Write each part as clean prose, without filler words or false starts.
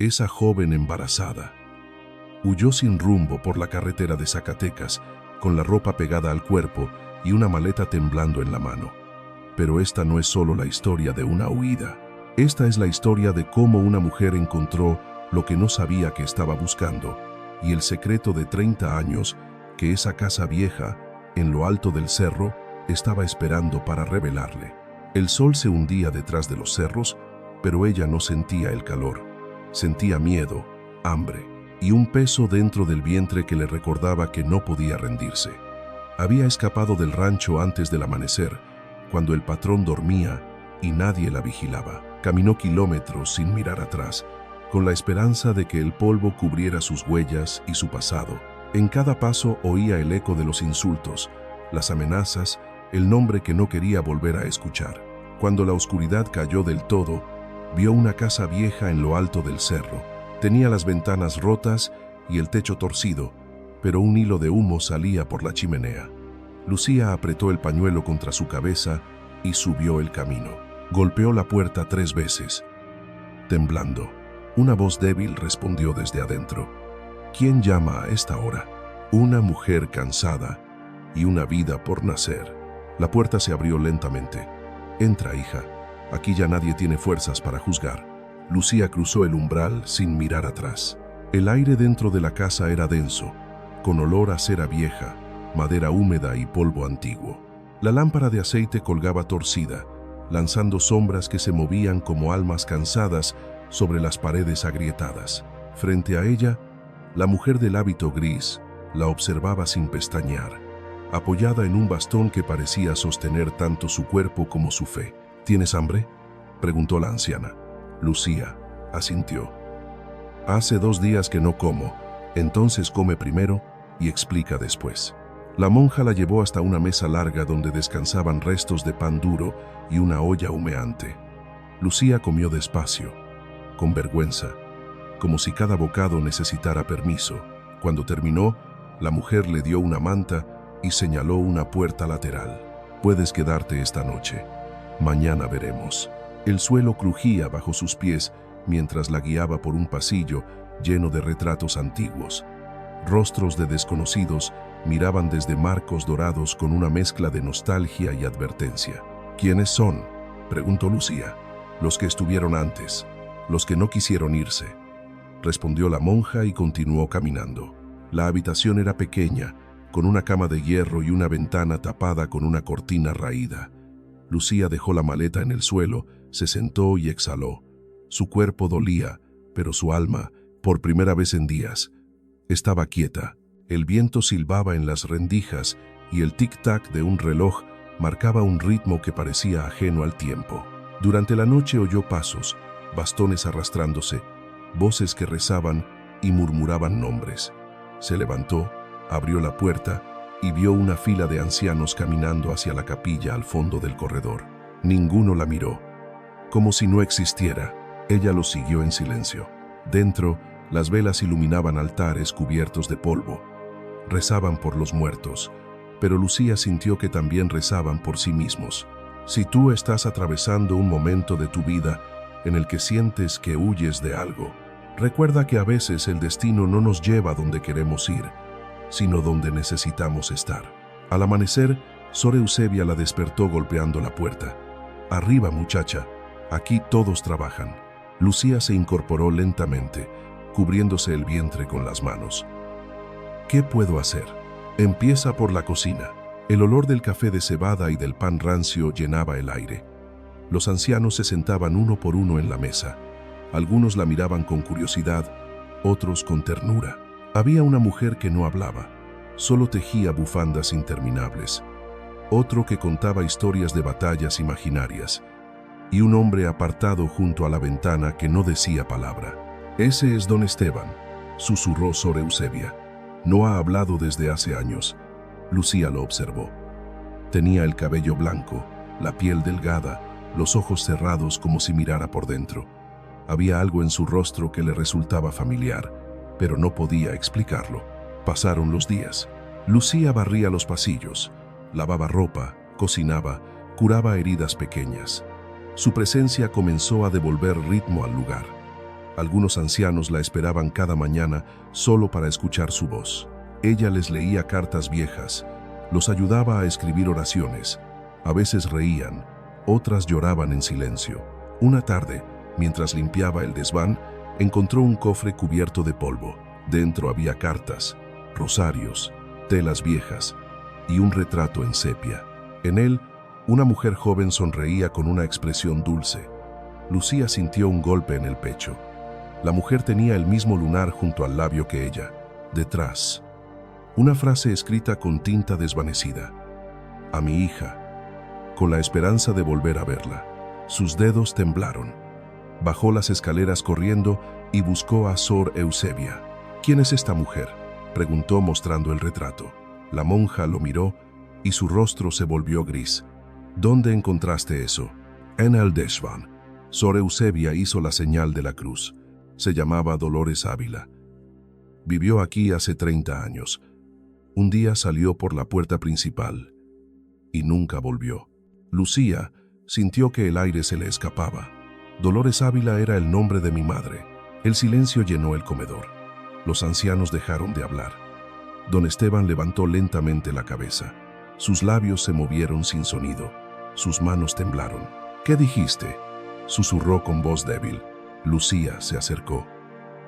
esa joven embarazada. Huyó sin rumbo por la carretera de Zacatecas, con la ropa pegada al cuerpo y una maleta temblando en la mano. Pero esta no es solo la historia de una huida. Esta es la historia de cómo una mujer encontró lo que no sabía que estaba buscando, y el secreto de 30 años que esa casa vieja, en lo alto del cerro, estaba esperando para revelarle. El sol se hundía detrás de los cerros, pero ella no sentía el calor. Sentía miedo, hambre y un peso dentro del vientre que le recordaba que no podía rendirse. Había escapado del rancho antes del amanecer, cuando el patrón dormía y nadie la vigilaba. Caminó kilómetros sin mirar atrás, con la esperanza de que el polvo cubriera sus huellas y su pasado. En cada paso oía el eco de los insultos, las amenazas, el nombre que no quería volver a escuchar. Cuando la oscuridad cayó del todo, vio una casa vieja en lo alto del cerro. Tenía las ventanas rotas y el techo torcido, pero un hilo de humo salía por la chimenea. Lucía apretó el pañuelo contra su cabeza y subió el camino. Golpeó la puerta 3 veces. Temblando, una voz débil respondió desde adentro. ¿Quién llama a esta hora? Una mujer cansada y una vida por nacer. La puerta se abrió lentamente. Entra, hija. Aquí ya nadie tiene fuerzas para juzgar. Lucía cruzó el umbral sin mirar atrás. El aire dentro de la casa era denso, con olor a cera vieja, madera húmeda y polvo antiguo. La lámpara de aceite colgaba torcida, lanzando sombras que se movían como almas cansadas sobre las paredes agrietadas. Frente a ella, la mujer del hábito gris la observaba sin pestañear, apoyada en un bastón que parecía sostener tanto su cuerpo como su fe. ¿Tienes hambre?, preguntó la anciana. Lucía asintió. Hace 2 días que no como, entonces come primero y explica después. La monja la llevó hasta una mesa larga donde descansaban restos de pan duro y una olla humeante. Lucía comió despacio, con vergüenza, como si cada bocado necesitara permiso. Cuando terminó, la mujer le dio una manta y señaló una puerta lateral. Puedes quedarte esta noche. Mañana veremos. El suelo crujía bajo sus pies mientras la guiaba por un pasillo lleno de retratos antiguos. Rostros de desconocidos miraban desde marcos dorados con una mezcla de nostalgia y advertencia. ¿Quiénes son?, preguntó Lucía. Los que estuvieron antes, los que no quisieron irse, respondió la monja y continuó caminando. La habitación era pequeña, con una cama de hierro y una ventana tapada con una cortina raída. Lucía dejó la maleta en el suelo, se sentó y exhaló. Su cuerpo dolía, pero su alma, por primera vez en días, estaba quieta. El viento silbaba en las rendijas y el tic-tac de un reloj marcaba un ritmo que parecía ajeno al tiempo. Durante la noche oyó pasos, bastones arrastrándose, voces que rezaban y murmuraban nombres. Se levantó, abrió la puerta y vio una fila de ancianos caminando hacia la capilla al fondo del corredor. Ninguno la miró, como si no existiera. Ella los siguió en silencio. Dentro, las velas iluminaban altares cubiertos de polvo. Rezaban por los muertos, pero Lucía sintió que también rezaban por sí mismos. Si tú estás atravesando un momento de tu vida en el que sientes que huyes de algo, recuerda que a veces el destino no nos lleva donde queremos ir, sino donde necesitamos estar. Al amanecer, Sor Eusebia la despertó golpeando la puerta. Arriba, muchacha, aquí todos trabajan. Lucía se incorporó lentamente, cubriéndose el vientre con las manos. ¿Qué puedo hacer? Empieza por la cocina. El olor del café de cebada y del pan rancio llenaba el aire. Los ancianos se sentaban uno por uno en la mesa. Algunos la miraban con curiosidad, otros con ternura. Había una mujer que no hablaba, solo tejía bufandas interminables. Otro que contaba historias de batallas imaginarias. Y un hombre apartado junto a la ventana que no decía palabra. Ese es don Esteban, susurró Sor Eusebia. No ha hablado desde hace años. Lucía lo observó. Tenía el cabello blanco, la piel delgada, los ojos cerrados como si mirara por dentro. Había algo en su rostro que le resultaba familiar, pero no podía explicarlo. Pasaron los días. Lucía barría los pasillos, lavaba ropa, cocinaba, curaba heridas pequeñas. Su presencia comenzó a devolver ritmo al lugar. Algunos ancianos la esperaban cada mañana solo para escuchar su voz. Ella les leía cartas viejas, los ayudaba a escribir oraciones. A veces reían, otras lloraban en silencio. Una tarde, mientras limpiaba el desván, encontró un cofre cubierto de polvo. Dentro había cartas, rosarios, telas viejas y un retrato en sepia. En él, una mujer joven sonreía con una expresión dulce. Lucía sintió un golpe en el pecho. La mujer tenía el mismo lunar junto al labio que ella. Detrás, una frase escrita con tinta desvanecida. A mi hija, con la esperanza de volver a verla. Sus dedos temblaron. Bajó las escaleras corriendo y buscó a Sor Eusebia. ¿Quién es esta mujer?, preguntó mostrando el retrato. La monja lo miró y su rostro se volvió gris. ¿Dónde encontraste eso? En el desván. Sor Eusebia hizo la señal de la cruz. Se llamaba Dolores Ávila. Vivió aquí hace 30 años. Un día salió por la puerta principal y nunca volvió. Lucía sintió que el aire se le escapaba. Dolores Ávila era el nombre de mi madre. El silencio llenó el comedor. Los ancianos dejaron de hablar. Don Esteban levantó lentamente la cabeza. Sus labios se movieron sin sonido. Sus manos temblaron. ¿Qué dijiste?, susurró con voz débil. Lucía se acercó.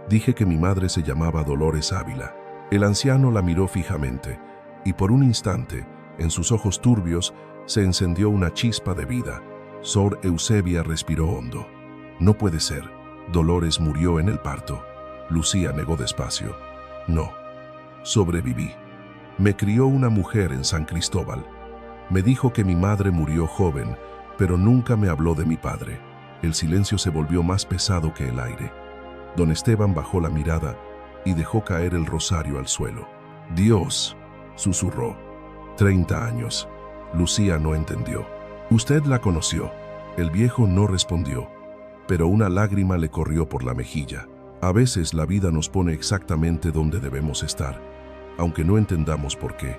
Dije que mi madre se llamaba Dolores Ávila. El anciano la miró fijamente y por un instante, en sus ojos turbios, se encendió una chispa de vida. Sor Eusebia respiró hondo. No puede ser. Dolores murió en el parto. Lucía negó despacio. No. Sobreviví. Me crió una mujer en San Cristóbal. Me dijo que mi madre murió joven, pero nunca me habló de mi padre. El silencio se volvió más pesado que el aire. Don Esteban bajó la mirada y dejó caer el rosario al suelo. Dios, susurró. 30 años. Lucía no entendió. Usted la conoció. El viejo no respondió, pero una lágrima le corrió por la mejilla. A veces la vida nos pone exactamente donde debemos estar, aunque no entendamos por qué.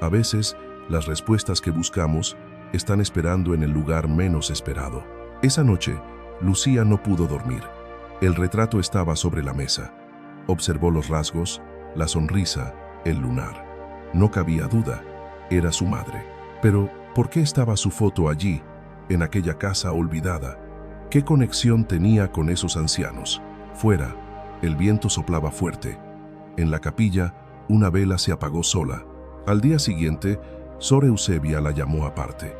A veces las respuestas que buscamos están esperando en el lugar menos esperado. Esa noche, Lucía no pudo dormir. El retrato estaba sobre la mesa. Observó los rasgos, la sonrisa, el lunar. No cabía duda, era su madre. Pero, ¿por qué estaba su foto allí, en aquella casa olvidada? ¿Qué conexión tenía con esos ancianos? Fuera, el viento soplaba fuerte. En la capilla, una vela se apagó sola. Al día siguiente, Sor Eusebia la llamó aparte.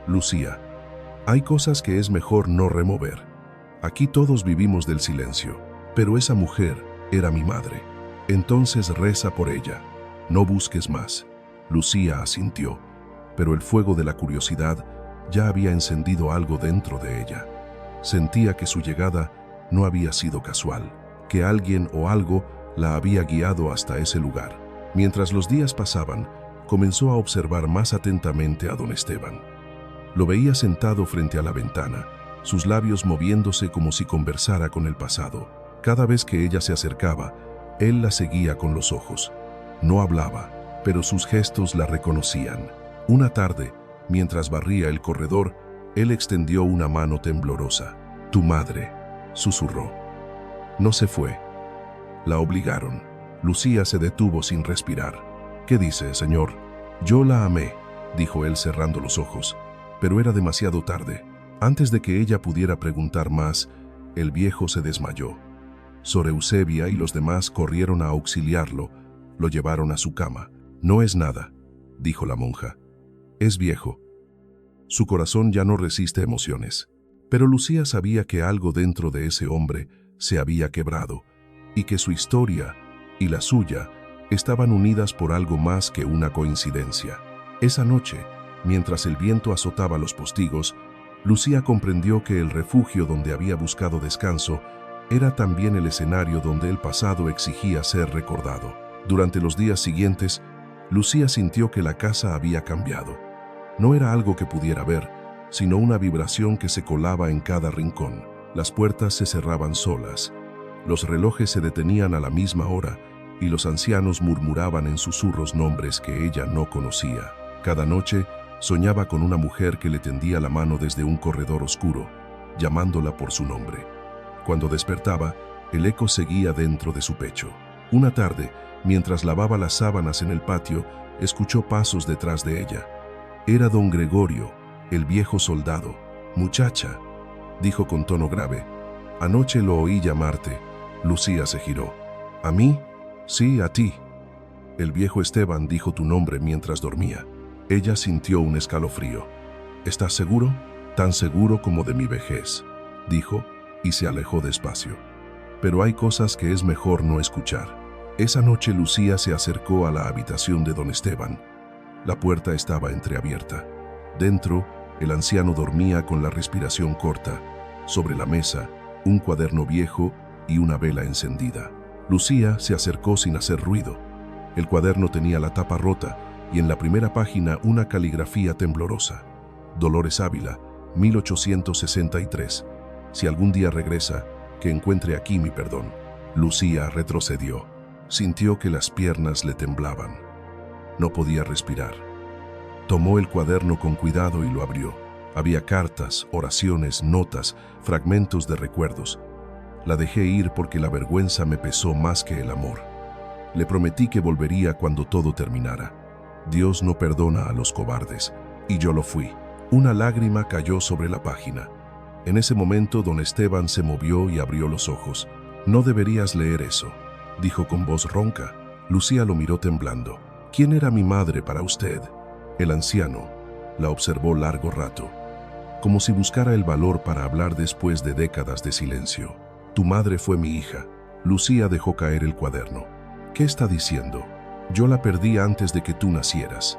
Lucía, hay cosas que es mejor no remover. Aquí todos vivimos del silencio, pero esa mujer era mi madre. Entonces reza por ella. No busques más. Lucía asintió, pero el fuego de la curiosidad ya había encendido algo dentro de ella. Sentía que su llegada no había sido casual, que alguien o algo la había guiado hasta ese lugar. Mientras los días pasaban, comenzó a observar más atentamente a don Esteban. Lo veía sentado frente a la ventana, sus labios moviéndose como si conversara con el pasado. Cada vez que ella se acercaba, él la seguía con los ojos. No hablaba, pero sus gestos la reconocían. Una tarde, mientras barría el corredor, él extendió una mano temblorosa. «Tu madre», susurró. No se fue. La obligaron. Lucía se detuvo sin respirar. «¿Qué dice, señor?» «Yo la amé», dijo él cerrando los ojos, pero era demasiado tarde. Antes de que ella pudiera preguntar más, el viejo se desmayó. Sor Eusebia y los demás corrieron a auxiliarlo, lo llevaron a su cama. «No es nada», dijo la monja. «Es viejo. Su corazón ya no resiste emociones». Pero Lucía sabía que algo dentro de ese hombre se había quebrado y que su historia y la suya estaban unidas por algo más que una coincidencia. Esa noche, mientras el viento azotaba los postigos, Lucía comprendió que el refugio donde había buscado descanso era también el escenario donde el pasado exigía ser recordado. Durante los días siguientes, Lucía sintió que la casa había cambiado. No era algo que pudiera ver, sino una vibración que se colaba en cada rincón. Las puertas se cerraban solas, los relojes se detenían a la misma hora y los ancianos murmuraban en susurros nombres que ella no conocía. Cada noche soñaba con una mujer que le tendía la mano desde un corredor oscuro, llamándola por su nombre. Cuando despertaba, el eco seguía dentro de su pecho. Una tarde, mientras lavaba las sábanas en el patio, escuchó pasos detrás de ella. Era don Gregorio, el viejo soldado. «Muchacha», dijo con tono grave, «anoche lo oí llamarte». Lucía se giró. «¿A mí?» «Sí, a ti». «El viejo Esteban dijo tu nombre mientras dormía». Ella sintió un escalofrío. «¿Estás seguro?» «Tan seguro como de mi vejez», dijo, y se alejó despacio. «Pero hay cosas que es mejor no escuchar». Esa noche Lucía se acercó a la habitación de don Esteban. La puerta estaba entreabierta. Dentro, el anciano dormía con la respiración corta. Sobre la mesa, un cuaderno viejo y una vela encendida. Lucía se acercó sin hacer ruido. El cuaderno tenía la tapa rota y en la primera página una caligrafía temblorosa. Dolores Ávila, 1863. Si algún día regresa, que encuentre aquí mi perdón. Lucía retrocedió. Sintió que las piernas le temblaban. No podía respirar. Tomó el cuaderno con cuidado y lo abrió. Había cartas, oraciones, notas, fragmentos de recuerdos. La dejé ir porque la vergüenza me pesó más que el amor. Le prometí que volvería cuando todo terminara. Dios no perdona a los cobardes, y yo lo fui. Una lágrima cayó sobre la página. En ese momento don Esteban se movió y abrió los ojos. «No deberías leer eso», dijo con voz ronca. Lucía lo miró temblando. «¿Quién era mi madre para usted?» El anciano la observó largo rato, como si buscara el valor para hablar después de décadas de silencio. «Tu madre fue mi hija». Lucía dejó caer el cuaderno. «¿Qué está diciendo? Yo la perdí antes de que tú nacieras.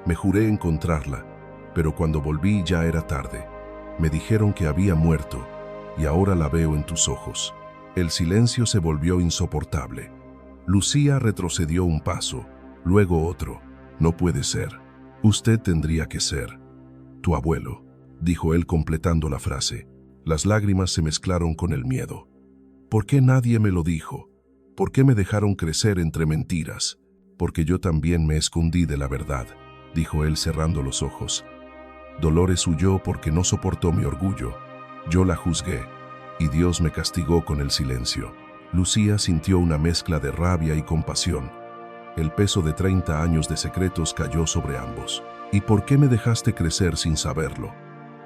Me juré encontrarla, pero cuando volví ya era tarde. Me dijeron que había muerto, y ahora la veo en tus ojos». El silencio se volvió insoportable. Lucía retrocedió un paso, luego otro. «No puede ser. Usted tendría que ser tu abuelo», dijo él completando la frase. Las lágrimas se mezclaron con el miedo. «¿Por qué nadie me lo dijo? ¿Por qué me dejaron crecer entre mentiras?» «Porque yo también me escondí de la verdad», dijo él cerrando los ojos. «Dolores huyó porque no soportó mi orgullo. Yo la juzgué, y Dios me castigó con el silencio». Lucía sintió una mezcla de rabia y compasión. El peso de 30 años de secretos cayó sobre ambos. «¿Y por qué me dejaste crecer sin saberlo?»,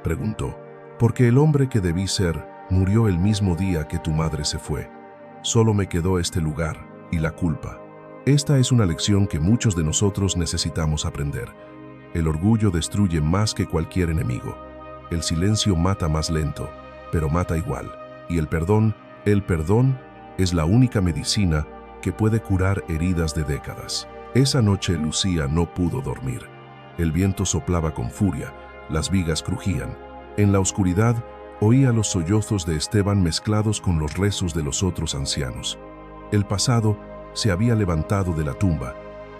preguntó. «Porque el hombre que debí ser murió el mismo día que tu madre se fue. Solo me quedó este lugar y la culpa». Esta es una lección que muchos de nosotros necesitamos aprender. El orgullo destruye más que cualquier enemigo. El silencio mata más lento, pero mata igual. Y el perdón es la única medicina que puede curar heridas de décadas. Esa noche Lucía no pudo dormir. El viento soplaba con furia, las vigas crujían. En la oscuridad oía los sollozos de Esteban mezclados con los rezos de los otros ancianos. El pasado se había levantado de la tumba,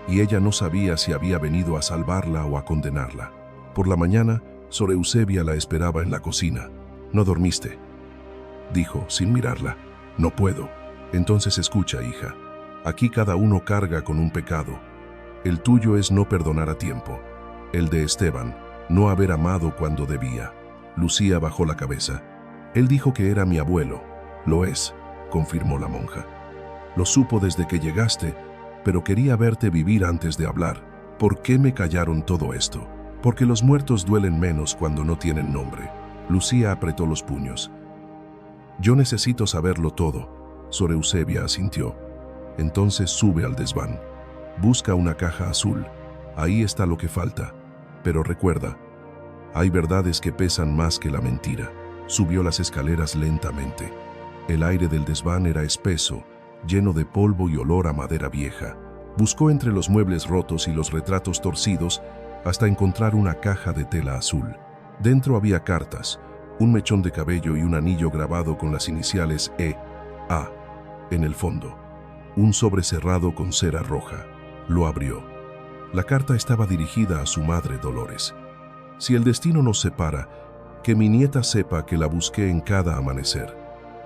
y ella no sabía si había venido a salvarla o a condenarla. Por la mañana, Sor Eusebia la esperaba en la cocina. «¿No dormiste?», dijo, sin mirarla. «No puedo». «Entonces escucha, hija. Aquí cada uno carga con un pecado. El tuyo es no perdonar a tiempo. El de Esteban, no haber amado cuando debía». Lucía bajó la cabeza. «Él dijo que era mi abuelo». «Lo es», confirmó la monja. «Lo supo desde que llegaste, pero quería verte vivir antes de hablar. ¿Por qué me callaron todo esto? Porque los muertos duelen menos cuando no tienen nombre». Lucía apretó los puños. «Yo necesito saberlo todo», Sor Eusebia asintió. «Entonces sube al desván. Busca una caja azul. Ahí está lo que falta. Pero recuerda, hay verdades que pesan más que la mentira». Subió las escaleras lentamente. El aire del desván era espeso, lleno de polvo y olor a madera vieja. Buscó entre los muebles rotos y los retratos torcidos hasta encontrar una caja de tela azul. Dentro había cartas, un mechón de cabello y un anillo grabado con las iniciales E.A. En el fondo, un sobre cerrado con cera roja. Lo abrió. La carta estaba dirigida a su madre Dolores. «Si el destino nos separa, que mi nieta sepa que la busqué en cada amanecer.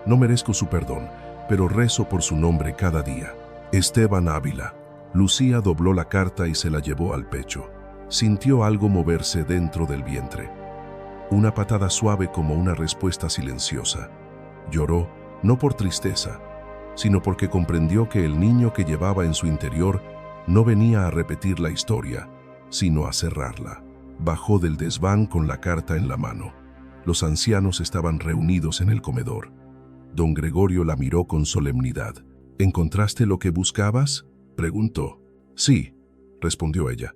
No merezco su perdón, pero rezo por su nombre cada día. Esteban Ávila». Lucía dobló la carta y se la llevó al pecho. Sintió algo moverse dentro del vientre. Una patada suave como una respuesta silenciosa. Lloró, no por tristeza, sino porque comprendió que el niño que llevaba en su interior no venía a repetir la historia, sino a cerrarla. Bajó del desván con la carta en la mano. Los ancianos estaban reunidos en el comedor. Don Gregorio la miró con solemnidad. ¿Encontraste lo que buscabas?, preguntó. Sí, respondió ella.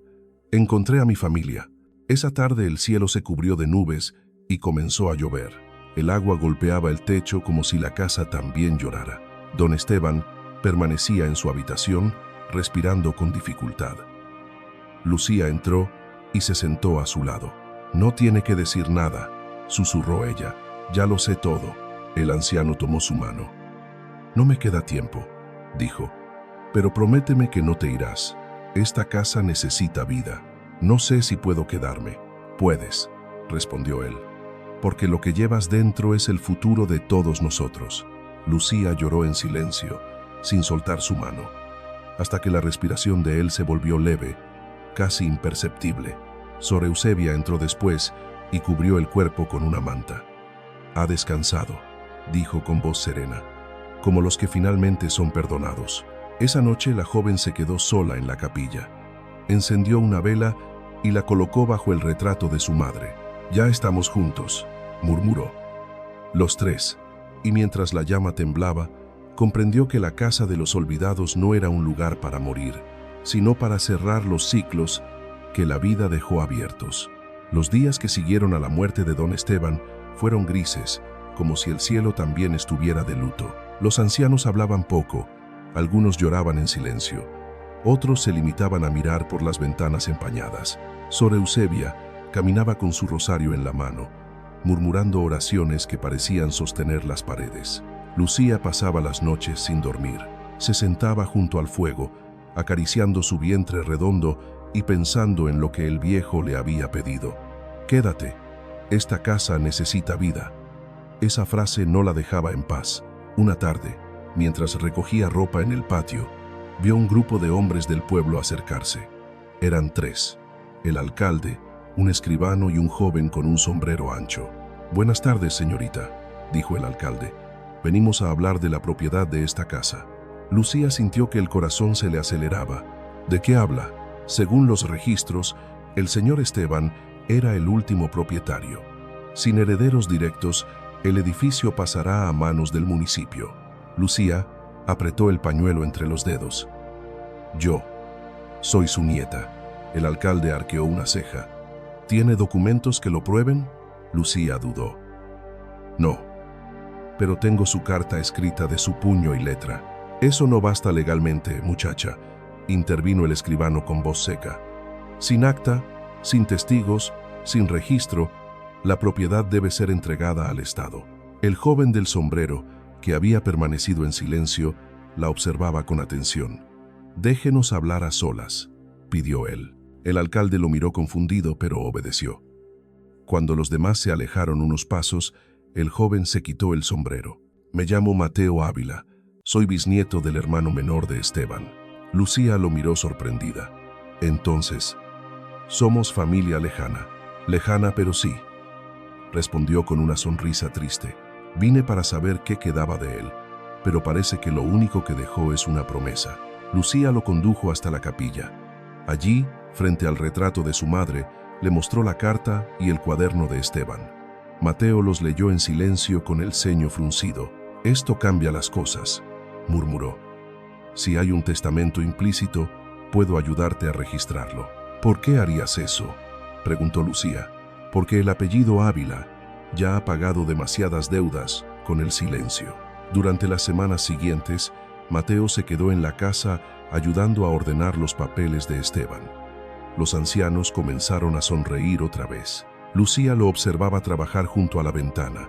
Encontré a mi familia. Esa tarde el cielo se cubrió de nubes y comenzó a llover. El agua golpeaba el techo como si la casa también llorara. Don Esteban permanecía en su habitación, respirando con dificultad. Lucía entró y se sentó a su lado. No tiene que decir nada, susurró ella. Ya lo sé todo. El anciano tomó su mano. No me queda tiempo, dijo, pero prométeme que no te irás. Esta casa necesita vida. No sé si puedo quedarme. Puedes, respondió él, porque lo que llevas dentro es el futuro de todos nosotros. Lucía lloró en silencio, sin soltar su mano, hasta que la respiración de él se volvió leve, casi imperceptible. Sor Eusebia entró después y cubrió el cuerpo con una manta. Ha descansado, dijo con voz serena, como los que finalmente son perdonados. Esa noche la joven se quedó sola en la capilla. Encendió una vela y la colocó bajo el retrato de su madre. Ya estamos juntos, murmuró. Los tres, y mientras la llama temblaba, comprendió que la casa de los olvidados no era un lugar para morir, sino para cerrar los ciclos que la vida dejó abiertos. Los días que siguieron a la muerte de don Esteban fueron grises, como si el cielo también estuviera de luto. Los ancianos hablaban poco, algunos lloraban en silencio, otros se limitaban a mirar por las ventanas empañadas. Sor Eusebia caminaba con su rosario en la mano, murmurando oraciones que parecían sostener las paredes. Lucía pasaba las noches sin dormir. Se sentaba junto al fuego, acariciando su vientre redondo y pensando en lo que el viejo le había pedido. Quédate, esta casa necesita vida. Esa frase no la dejaba en paz. Una tarde, mientras recogía ropa en el patio, vio un grupo de hombres del pueblo acercarse. Eran tres: el alcalde, un escribano y un joven con un sombrero ancho. Buenas tardes, señorita, dijo el alcalde. Venimos a hablar de la propiedad de esta casa. Lucía sintió que el corazón se le aceleraba. ¿De qué habla? Según los registros, el señor Esteban era el último propietario. Sin herederos directos, el edificio pasará a manos del municipio. Lucía apretó el pañuelo entre los dedos. Yo soy su nieta. El alcalde arqueó una ceja. ¿Tiene documentos que lo prueben? Lucía dudó. No, pero tengo su carta escrita de su puño y letra. Eso no basta legalmente, muchacha, intervino el escribano con voz seca. Sin acta, sin testigos, sin registro, la propiedad debe ser entregada al Estado. El joven del sombrero, que había permanecido en silencio, la observaba con atención. Déjenos hablar a solas, pidió él. El alcalde lo miró confundido, pero obedeció. Cuando los demás se alejaron unos pasos, el joven se quitó el sombrero. Me llamo Mateo Ávila. Soy bisnieto del hermano menor de Esteban. Lucía lo miró sorprendida. Entonces, somos familia lejana. Lejana, pero sí, respondió con una sonrisa triste. Vine para saber qué quedaba de él, pero parece que lo único que dejó es una promesa. Lucía lo condujo hasta la capilla. Allí, frente al retrato de su madre, le mostró la carta y el cuaderno de Esteban. Mateo los leyó en silencio con el ceño fruncido. Esto cambia las cosas, murmuró. Si hay un testamento implícito, puedo ayudarte a registrarlo. ¿Por qué harías eso?, preguntó Lucía. Porque el apellido Ávila ya ha pagado demasiadas deudas con el silencio. Durante las semanas siguientes, Mateo se quedó en la casa ayudando a ordenar los papeles de Esteban. Los ancianos comenzaron a sonreír otra vez. Lucía lo observaba trabajar junto a la ventana,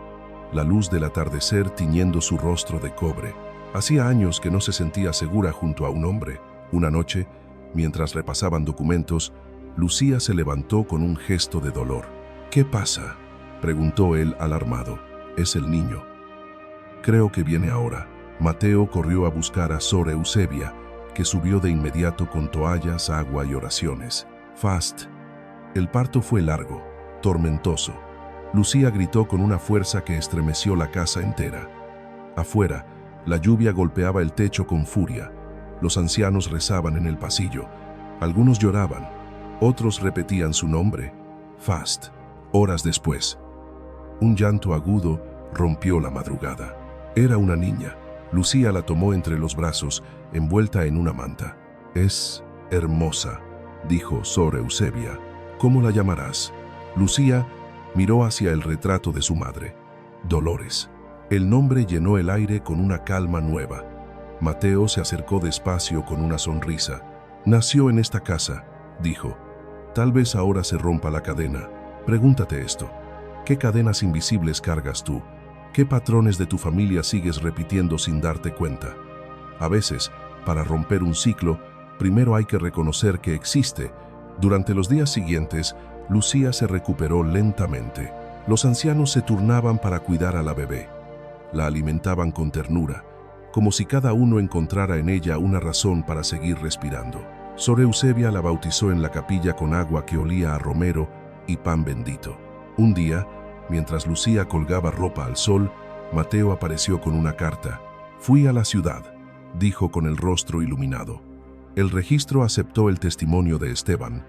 la luz del atardecer tiñendo su rostro de cobre. Hacía años que no se sentía segura junto a un hombre. Una noche, mientras repasaban documentos, Lucía se levantó con un gesto de dolor. ¿Qué pasa?, preguntó él alarmado. Es el niño. Creo que viene ahora. Mateo corrió a buscar a Sor Eusebia, que subió de inmediato con toallas, agua y oraciones. Fast. El parto fue largo, tormentoso. Lucía gritó con una fuerza que estremeció la casa entera. Afuera, la lluvia golpeaba el techo con furia. Los ancianos rezaban en el pasillo. Algunos lloraban, otros repetían su nombre, Fast. Horas después, un llanto agudo rompió la madrugada. Era una niña. Lucía la tomó entre los brazos, envuelta en una manta. «Es hermosa», dijo Sor Eusebia. «¿Cómo la llamarás?» Lucía miró hacia el retrato de su madre. Dolores. El nombre llenó el aire con una calma nueva. Mateo se acercó despacio con una sonrisa. «Nació en esta casa», dijo. «Tal vez ahora se rompa la cadena. Pregúntate esto. ¿Qué cadenas invisibles cargas tú? ¿Qué patrones de tu familia sigues repitiendo sin darte cuenta? A veces, para romper un ciclo, primero hay que reconocer que existe». Durante los días siguientes, Lucía se recuperó lentamente. Los ancianos se turnaban para cuidar a la bebé. La alimentaban con ternura, como si cada uno encontrara en ella una razón para seguir respirando. Sor Eusebia la bautizó en la capilla con agua que olía a romero y pan bendito. Un día, mientras Lucía colgaba ropa al sol, Mateo apareció con una carta. «Fui a la ciudad», dijo con el rostro iluminado. El registro aceptó el testimonio de Esteban.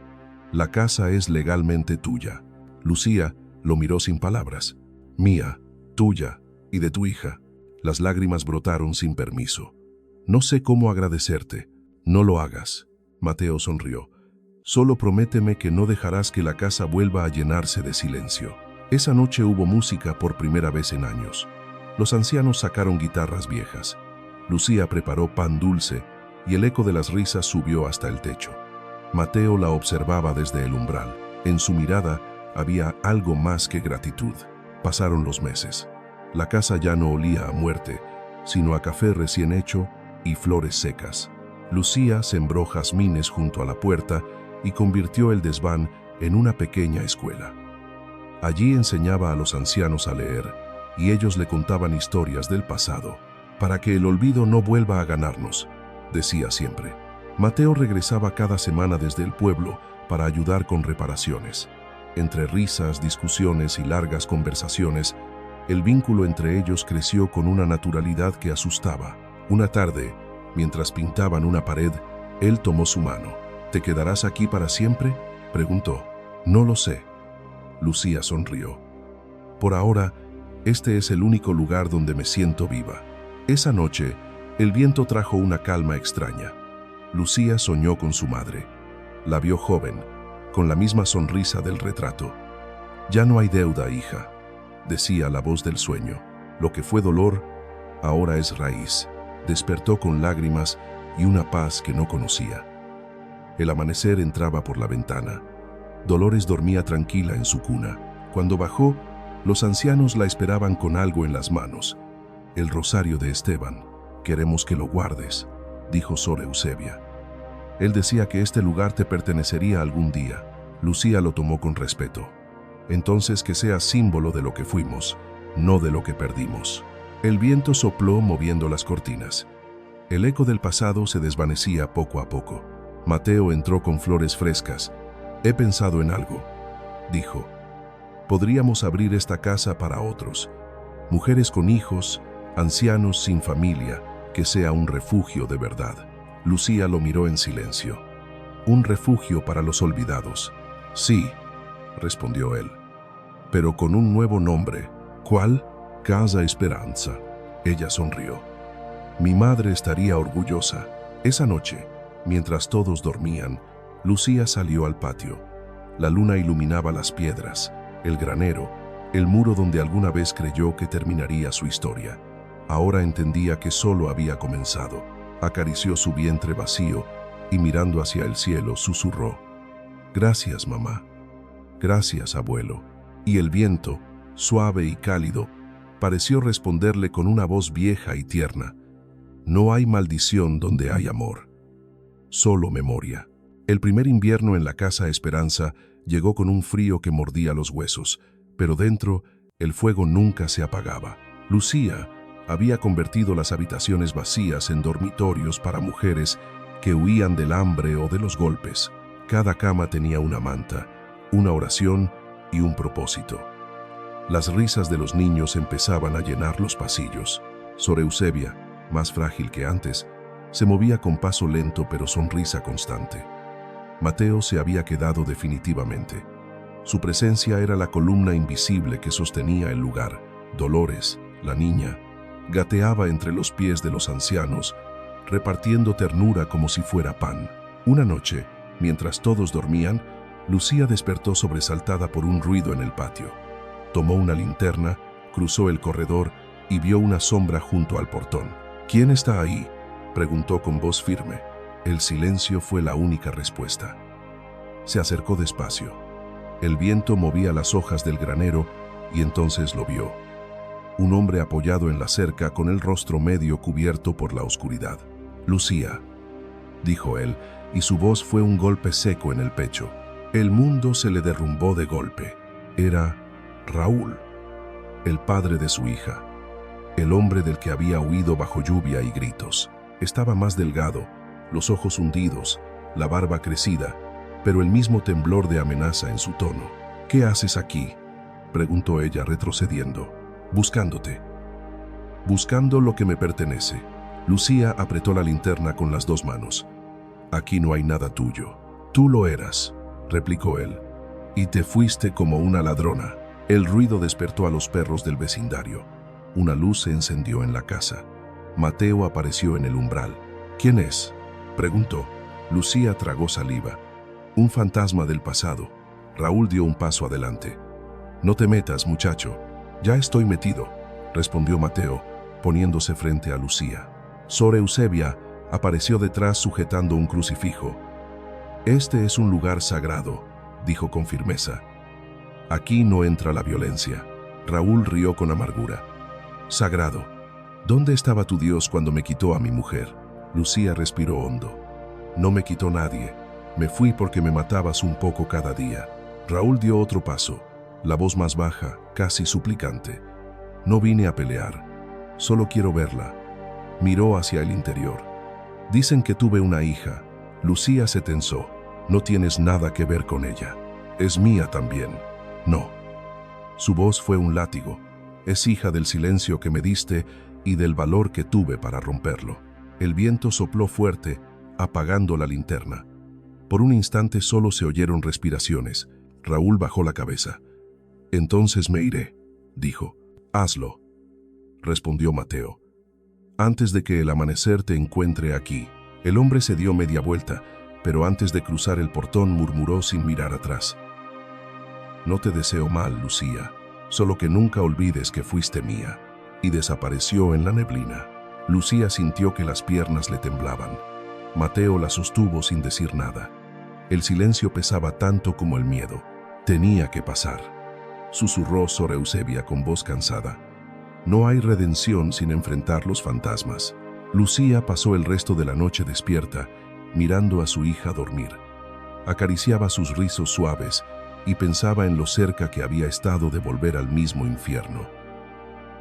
«La casa es legalmente tuya». Lucía lo miró sin palabras. «Mía, tuya y de tu hija». Las lágrimas brotaron sin permiso. «No sé cómo agradecerte». «No lo hagas», Mateo sonrió. «Solo prométeme que no dejarás que la casa vuelva a llenarse de silencio». Esa noche hubo música por primera vez en años. Los ancianos sacaron guitarras viejas. Lucía preparó pan dulce y el eco de las risas subió hasta el techo. Mateo la observaba desde el umbral. En su mirada había algo más que gratitud. Pasaron los meses. La casa ya no olía a muerte, sino a café recién hecho y flores secas. Lucía sembró jazmines junto a la puerta y convirtió el desván en una pequeña escuela. Allí enseñaba a los ancianos a leer, y ellos le contaban historias del pasado. «Para que el olvido no vuelva a ganarnos», decía siempre. Mateo regresaba cada semana desde el pueblo para ayudar con reparaciones. Entre risas, discusiones y largas conversaciones, el vínculo entre ellos creció con una naturalidad que asustaba. Una tarde, mientras pintaban una pared, él tomó su mano. «¿Te quedarás aquí para siempre?», preguntó. «No lo sé». Lucía sonrió. «Por ahora, este es el único lugar donde me siento viva». Esa noche, el viento trajo una calma extraña. Lucía soñó con su madre. La vio joven, con la misma sonrisa del retrato. «Ya no hay deuda, hija», decía la voz del sueño. «Lo que fue dolor, ahora es raíz». Despertó con lágrimas y una paz que no conocía. El amanecer entraba por la ventana. Dolores dormía tranquila en su cuna. Cuando bajó, los ancianos la esperaban con algo en las manos. «El rosario de Esteban. Queremos que lo guardes», dijo Sor Eusebia. «Él decía que este lugar te pertenecería algún día». Lucía lo tomó con respeto. «Entonces que sea símbolo de lo que fuimos, no de lo que perdimos». El viento sopló moviendo las cortinas. El eco del pasado se desvanecía poco a poco. Mateo entró con flores frescas. «He pensado en algo», dijo. «Podríamos abrir esta casa para otros. Mujeres con hijos, ancianos sin familia, que sea un refugio de verdad». Lucía lo miró en silencio. «Un refugio para los olvidados». «Sí», respondió él, «pero con un nuevo nombre». «¿Cuál?» «Casa Esperanza». Ella sonrió. «Mi madre estaría orgullosa». Esa noche, mientras todos dormían, Lucía salió al patio. La luna iluminaba las piedras, el granero, el muro donde alguna vez creyó que terminaría su historia. Ahora entendía que solo había comenzado. Acarició su vientre vacío y mirando hacia el cielo susurró: «Gracias, mamá. Gracias, abuelo». Y el viento, suave y cálido, pareció responderle con una voz vieja y tierna: «No hay maldición donde hay amor, solo memoria». El primer invierno en la Casa Esperanza llegó con un frío que mordía los huesos, pero dentro el fuego nunca se apagaba. Lucía había convertido las habitaciones vacías en dormitorios para mujeres que huían del hambre o de los golpes. Cada cama tenía una manta, una oración y un propósito. Las risas de los niños empezaban a llenar los pasillos. Sor Eusebia, más frágil que antes, se movía con paso lento pero sonrisa constante. Mateo se había quedado definitivamente. Su presencia era la columna invisible que sostenía el lugar. Dolores, la niña, gateaba entre los pies de los ancianos, repartiendo ternura como si fuera pan. Una noche, mientras todos dormían, Lucía despertó sobresaltada por un ruido en el patio. Tomó una linterna, cruzó el corredor y vio una sombra junto al portón. «¿Quién está ahí?», preguntó con voz firme. El silencio fue la única respuesta. Se acercó despacio. El viento movía las hojas del granero y entonces lo vio. Un hombre apoyado en la cerca con el rostro medio cubierto por la oscuridad. «Lucía», dijo él, y su voz fue un golpe seco en el pecho. El mundo se le derrumbó de golpe. Era Raúl, el padre de su hija, el hombre del que había huido bajo lluvia y gritos. Estaba más delgado, los ojos hundidos, la barba crecida, pero el mismo temblor de amenaza en su tono. «¿Qué haces aquí?», preguntó ella retrocediendo. «Buscándote. Buscando lo que me pertenece». Lucía apretó la linterna con las dos manos. «Aquí no hay nada tuyo». «Tú lo eras», replicó él, «y te fuiste como una ladrona». El ruido despertó a los perros del vecindario. Una luz se encendió en la casa. Mateo apareció en el umbral. «¿Quién es?», preguntó. Lucía tragó saliva. «Un fantasma del pasado». Raúl dio un paso adelante. «No te metas, muchacho». «Ya estoy metido», respondió Mateo, poniéndose frente a Lucía. Sor Eusebia apareció detrás sujetando un crucifijo. «Este es un lugar sagrado», dijo con firmeza. «Aquí no entra la violencia». Raúl rió con amargura. «Sagrado. ¿Dónde estaba tu Dios cuando me quitó a mi mujer?». Lucía respiró hondo. «No me quitó nadie. Me fui porque me matabas un poco cada día». Raúl dio otro paso, la voz más baja, casi suplicante. «No vine a pelear. Solo quiero verla». Miró hacia el interior. «Dicen que tuve una hija». Lucía se tensó. «No tienes nada que ver con ella. Es mía también». «No». Su voz fue un látigo. «Es hija del silencio que me diste y del valor que tuve para romperlo». El viento sopló fuerte, apagando la linterna. Por un instante solo se oyeron respiraciones. Raúl bajó la cabeza. «Entonces me iré», dijo. «Hazlo», respondió Mateo. «Antes de que el amanecer te encuentre aquí». El hombre se dio media vuelta, pero antes de cruzar el portón murmuró sin mirar atrás. «No te deseo mal, Lucía, solo que nunca olvides que fuiste mía». Y desapareció en la neblina. Lucía sintió que las piernas le temblaban. Mateo la sostuvo sin decir nada. El silencio pesaba tanto como el miedo. «Tenía que pasar», susurró Sor Eusebia con voz cansada. «No hay redención sin enfrentar los fantasmas». Lucía pasó el resto de la noche despierta, mirando a su hija dormir. Acariciaba sus rizos suaves y pensaba en lo cerca que había estado de volver al mismo infierno.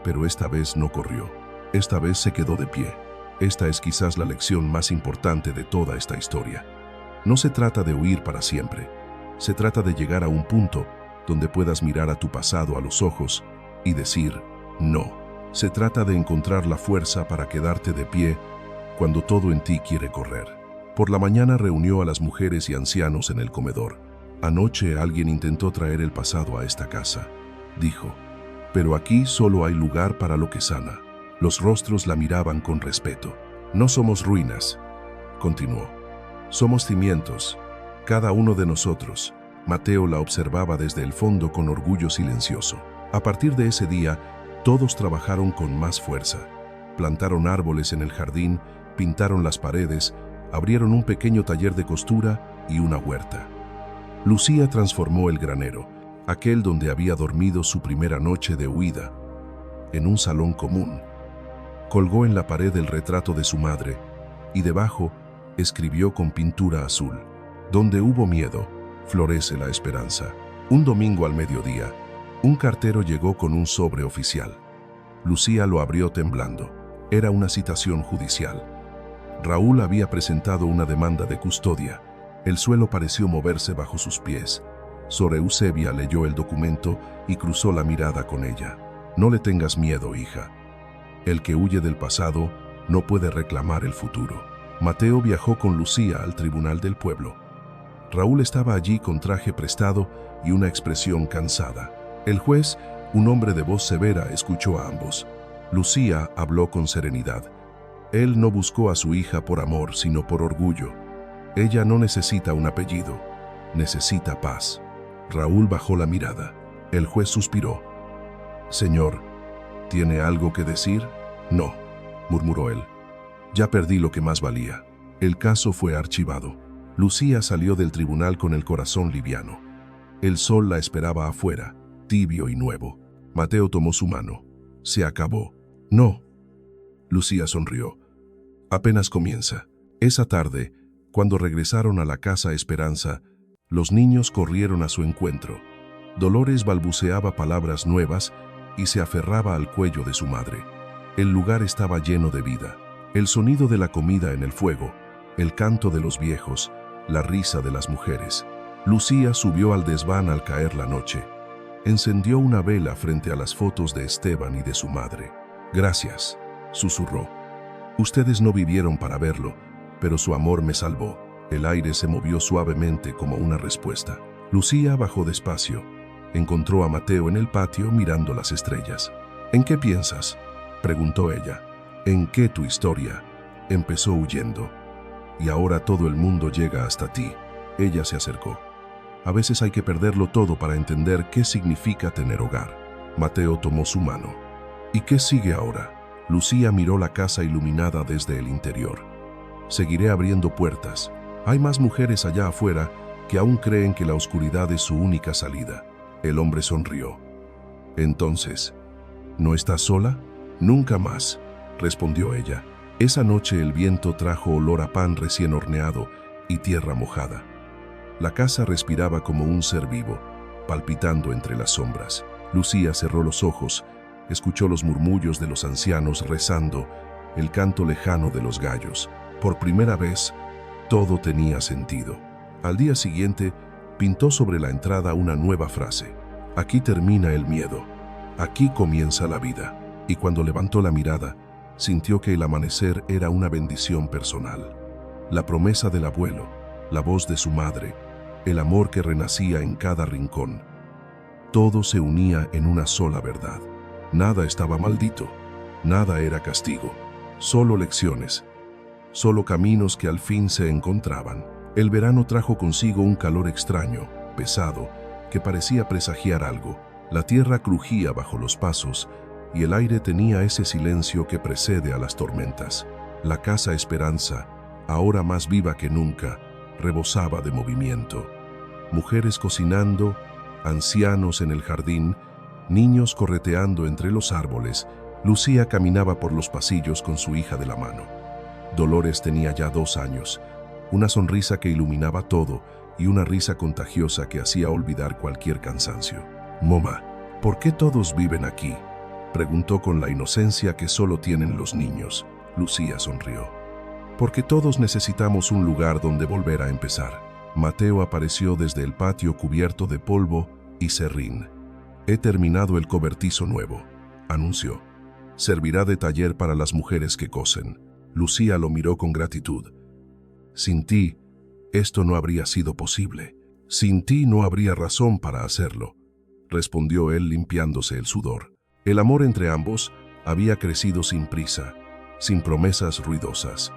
Pero esta vez no corrió. Esta vez se quedó de pie. Esta es quizás la lección más importante de toda esta historia. No se trata de huir para siempre. Se trata de llegar a un punto donde puedas mirar a tu pasado a los ojos y decir no. Se trata de encontrar la fuerza para quedarte de pie cuando todo en ti quiere correr. Por la mañana reunió a las mujeres y ancianos en el comedor. «Anoche alguien intentó traer el pasado a esta casa», dijo. «Pero aquí solo hay lugar para lo que sana». Los rostros la miraban con respeto. «No somos ruinas», continuó. «Somos cimientos, cada uno de nosotros». Mateo la observaba desde el fondo con orgullo silencioso. A partir de ese día, todos trabajaron con más fuerza. Plantaron árboles en el jardín, pintaron las paredes, abrieron un pequeño taller de costura y una huerta. Lucía transformó el granero, aquel donde había dormido su primera noche de huida, en un salón común. Colgó en la pared el retrato de su madre y debajo escribió con pintura azul: «Donde hubo miedo, florece la esperanza». Un domingo al mediodía, un cartero llegó con un sobre oficial. Lucía lo abrió temblando. Era una citación judicial. Raúl había presentado una demanda de custodia. El suelo pareció moverse bajo sus pies. Sor Eusebia leyó el documento y cruzó la mirada con ella. «No le tengas miedo, hija. El que huye del pasado no puede reclamar el futuro. Mateo viajó con Lucía al tribunal del pueblo. Raúl estaba allí con traje prestado y una expresión cansada. El juez, un hombre de voz severa, escuchó a ambos. Lucía habló con serenidad. Él no buscó a su hija por amor, sino por orgullo. Ella no necesita un apellido, necesita paz. Raúl bajó la mirada. El juez suspiró. «Señor, ¿tiene algo que decir?» «No», murmuró él. «Ya perdí lo que más valía». El caso fue archivado. Lucía salió del tribunal con el corazón liviano. El sol la esperaba afuera, tibio y nuevo. Mateo tomó su mano. «Se acabó». «No». Lucía sonrió. «Apenas comienza». Esa tarde, cuando regresaron a la casa Esperanza, los niños corrieron a su encuentro. Dolores balbuceaba palabras nuevas y se aferraba al cuello de su madre. El lugar estaba lleno de vida. El sonido de la comida en el fuego, el canto de los viejos, la risa de las mujeres. Lucía subió al desván al caer la noche. Encendió una vela frente a las fotos de Esteban y de su madre. «Gracias», susurró. «Ustedes no vivieron para verlo, pero su amor me salvó». El aire se movió suavemente como una respuesta. Lucía bajó despacio. Encontró a Mateo en el patio mirando las estrellas. «¿En qué piensas?», preguntó ella. «¿En qué tu historia empezó huyendo? Y ahora todo el mundo llega hasta ti». Ella se acercó. «A veces hay que perderlo todo para entender qué significa tener hogar». Mateo tomó su mano. «¿Y qué sigue ahora?». Lucía miró la casa iluminada desde el interior. «Seguiré abriendo puertas. Hay más mujeres allá afuera que aún creen que la oscuridad es su única salida». El hombre sonrió. «Entonces, ¿no estás sola?». «Nunca más», respondió ella. Esa noche el viento trajo olor a pan recién horneado y tierra mojada. La casa respiraba como un ser vivo, palpitando entre las sombras. Lucía cerró los ojos, escuchó los murmullos de los ancianos rezando, el canto lejano de los gallos. Por primera vez, todo tenía sentido. Al día siguiente, pintó sobre la entrada una nueva frase. «Aquí termina el miedo, aquí comienza la vida». Y cuando levantó la mirada, sintió que el amanecer era una bendición personal. La promesa del abuelo, la voz de su madre, el amor que renacía en cada rincón. Todo se unía en una sola verdad. Nada estaba maldito, nada era castigo, solo lecciones, solo caminos que al fin se encontraban. El verano trajo consigo un calor extraño, pesado, que parecía presagiar algo. La tierra crujía bajo los pasos y el aire tenía ese silencio que precede a las tormentas. La casa Esperanza, ahora más viva que nunca, rebosaba de movimiento. Mujeres cocinando, ancianos en el jardín, niños correteando entre los árboles. Lucía caminaba por los pasillos con su hija de la mano. Dolores tenía ya 2 años, una sonrisa que iluminaba todo y una risa contagiosa que hacía olvidar cualquier cansancio. «Mamá, ¿por qué todos viven aquí?», preguntó con la inocencia que solo tienen los niños. Lucía sonrió. «Porque todos necesitamos un lugar donde volver a empezar». Mateo apareció desde el patio cubierto de polvo y serrín. «He terminado el cobertizo nuevo», anunció. «Servirá de taller para las mujeres que cosen». Lucía lo miró con gratitud. «Sin ti, esto no habría sido posible. Sin ti no habría razón para hacerlo», respondió él limpiándose el sudor. El amor entre ambos había crecido sin prisa, sin promesas ruidosas.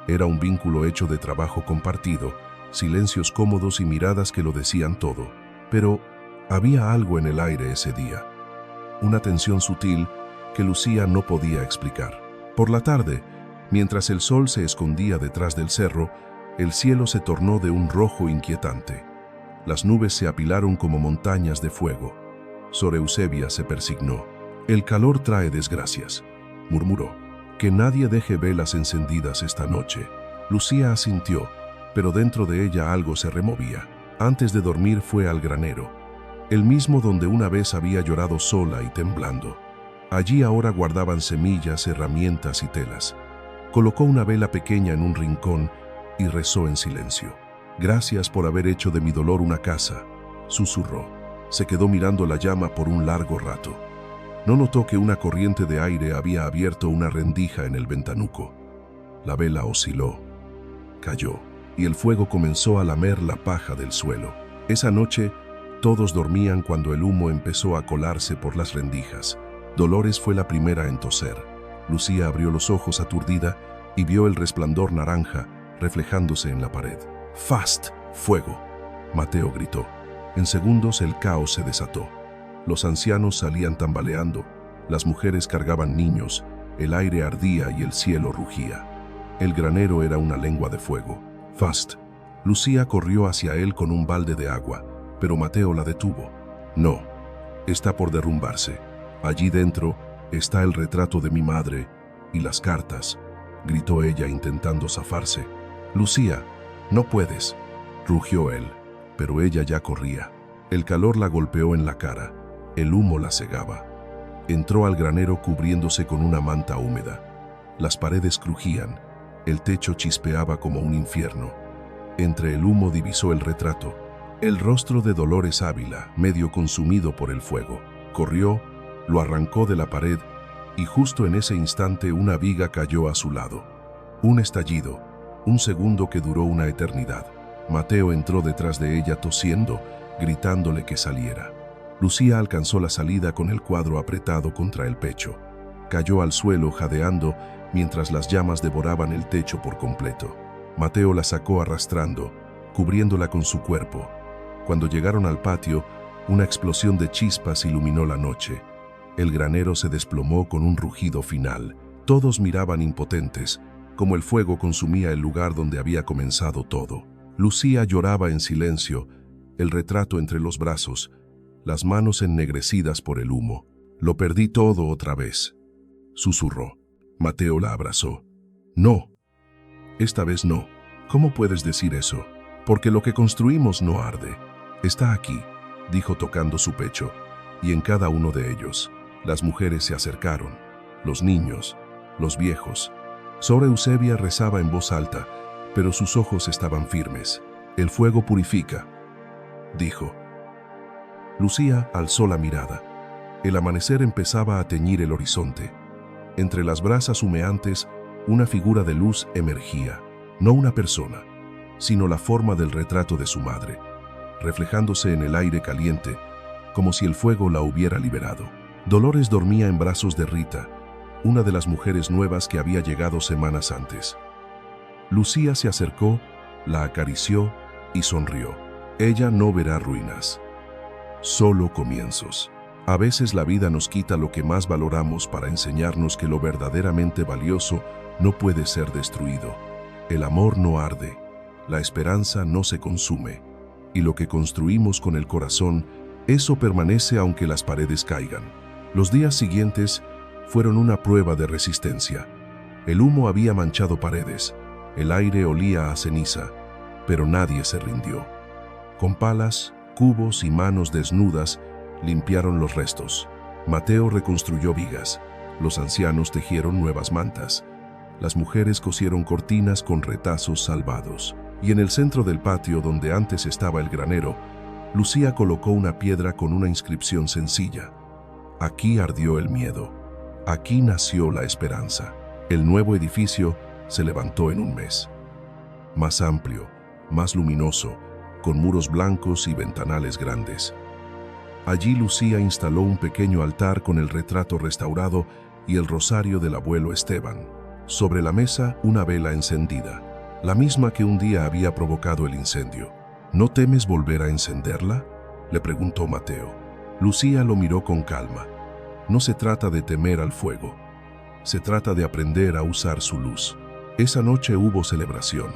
Era un vínculo hecho de trabajo compartido, silencios cómodos y miradas que lo decían todo. Pero había algo en el aire ese día, una tensión sutil que Lucía no podía explicar. Por la tarde, mientras el sol se escondía detrás del cerro, el cielo se tornó de un rojo inquietante. Las nubes se apilaron como montañas de fuego. Sor Eusebia se persignó. «El calor trae desgracias», murmuró. «Que nadie deje velas encendidas esta noche». Lucía asintió, pero dentro de ella algo se removía. Antes de dormir fue al granero, el mismo donde una vez había llorado sola y temblando. Allí ahora guardaban semillas, herramientas y telas. Colocó una vela pequeña en un rincón y rezó en silencio. «Gracias por haber hecho de mi dolor una casa», susurró. Se quedó mirando la llama por un largo rato. No notó que una corriente de aire había abierto una rendija en el ventanuco. La vela osciló, cayó, y el fuego comenzó a lamer la paja del suelo. Esa noche, todos dormían cuando el humo empezó a colarse por las rendijas. Dolores fue la primera en toser. Lucía abrió los ojos aturdida y vio el resplandor naranja reflejándose en la pared. ¡Fast! ¡Fuego! Mateo gritó. En segundos el caos se desató. Los ancianos salían tambaleando, las mujeres cargaban niños, el aire ardía y el cielo rugía. El granero era una lengua de fuego. ¡Fast! Lucía corrió hacia él con un balde de agua, pero Mateo la detuvo. No, está por derrumbarse. Allí dentro está el retrato de mi madre y las cartas, gritó ella intentando zafarse. Lucía, no puedes, rugió él, pero ella ya corría. El calor la golpeó en la cara, el humo la cegaba. Entró al granero cubriéndose con una manta húmeda. Las paredes crujían, el techo chispeaba como un infierno. Entre el humo divisó el retrato, el rostro de Dolores Ávila, medio consumido por el fuego. Corrió, lo arrancó de la pared y justo en ese instante una viga cayó a su lado. Un estallido, un segundo que duró una eternidad. Mateo entró detrás de ella tosiendo, gritándole que saliera. Lucía alcanzó la salida con el cuadro apretado contra el pecho. Cayó al suelo jadeando mientras las llamas devoraban el techo por completo. Mateo la sacó arrastrando, cubriéndola con su cuerpo. Cuando llegaron al patio, una explosión de chispas iluminó la noche. El granero se desplomó con un rugido final. Todos miraban impotentes, como el fuego consumía el lugar donde había comenzado todo. Lucía lloraba en silencio, el retrato entre los brazos, las manos ennegrecidas por el humo. Lo perdí todo otra vez, susurró. Mateo la abrazó. No, esta vez no. ¿Cómo puedes decir eso? Porque lo que construimos no arde. Está aquí, dijo tocando su pecho, y en cada uno de ellos. Las mujeres se acercaron, los niños, los viejos. Sor Eusebia rezaba en voz alta, pero sus ojos estaban firmes. El fuego purifica, dijo. Lucía alzó la mirada. El amanecer empezaba a teñir el horizonte. Entre las brasas humeantes, una figura de luz emergía. No una persona, sino la forma del retrato de su madre, reflejándose en el aire caliente, como si el fuego la hubiera liberado. Dolores dormía en brazos de Rita, una de las mujeres nuevas que había llegado semanas antes. Lucía se acercó, la acarició y sonrió. Ella no verá ruinas, solo comienzos. A veces la vida nos quita lo que más valoramos para enseñarnos que lo verdaderamente valioso no puede ser destruido. El amor no arde, la esperanza no se consume, y lo que construimos con el corazón, eso permanece aunque las paredes caigan. Los días siguientes fueron una prueba de resistencia. El humo había manchado paredes, el aire olía a ceniza, pero nadie se rindió. Con palas, cubos y manos desnudas, limpiaron los restos. Mateo reconstruyó vigas, los ancianos tejieron nuevas mantas, las mujeres cosieron cortinas con retazos salvados, y en el centro del patio donde antes estaba el granero, Lucía colocó una piedra con una inscripción sencilla. Aquí ardió el miedo, aquí nació la esperanza. El nuevo edificio se levantó en un mes. Más amplio, más luminoso, con muros blancos y ventanales grandes. Allí Lucía instaló un pequeño altar con el retrato restaurado y el rosario del abuelo Esteban. Sobre la mesa, una vela encendida, la misma que un día había provocado el incendio. ¿No temes volver a encenderla?, le preguntó Mateo. Lucía lo miró con calma. No se trata de temer al fuego, se trata de aprender a usar su luz. Esa noche hubo celebración.